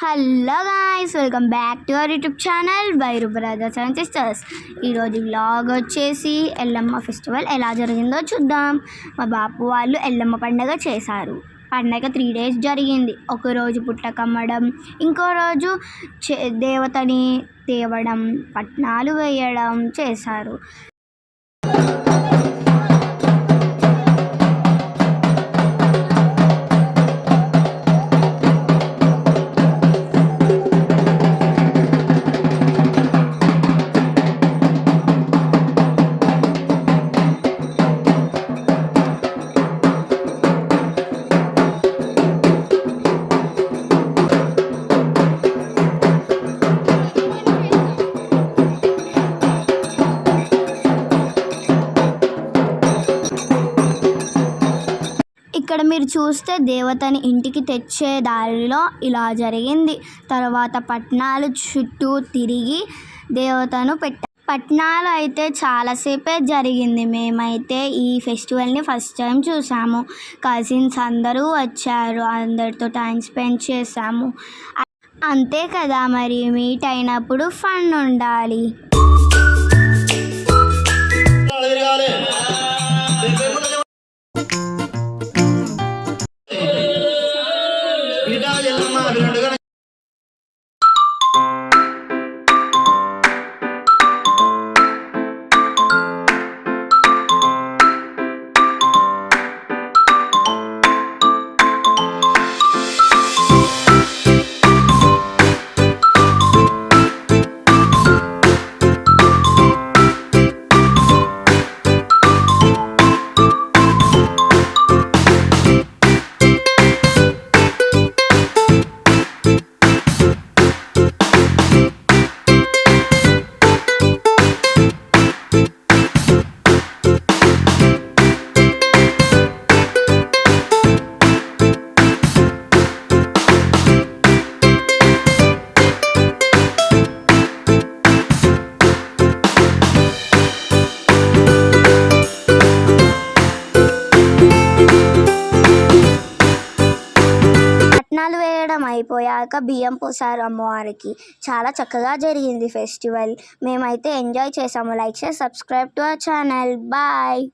Hello guys, welcome back to our YouTube channel wire brothers and sisters. ఈరోజు vlog వచ్చేసి Yellamma festival ఎలా జరిగిందో చూద్దాం. మా బాపు వాళ్ళు ఎల్లమ్మ పండుగ చేశారు. పండగ 3 days జరిగింది. ఒకరోజు పుట్టకమ్మడం, ఇంకో రోజు దేవతని తేవడం, పట్నాలు వేయడం చేశారు. ఇక్కడ మీరు చూస్తే దేవతని ఇంటికి తెచ్చే దారిలో ఇలా జరిగింది. తర్వాత పట్నాలు చుట్టూ తిరిగి దేవతను పట్నాలు అయితే చాలాసేపే జరిగింది. మేమైతే ఈ ఫెస్టివల్ని ఫస్ట్ టైం చూసాము. కజిన్స్ అందరూ వచ్చారు, అందరితో టైం స్పెండ్ చేసాము. అంతే కదా, మరి మీట్ అయినప్పుడు ఫన్ ఉండాలి. పట్నాలు వేయడం అయిపోయాక బియ్యం పోసారు అమ్మవారికి. చాలా చక్కగా జరిగింది ఫెస్టివల్. మేమైతే ఎంజాయ్ చేసాము. Like share subscribe to our channel. Bye.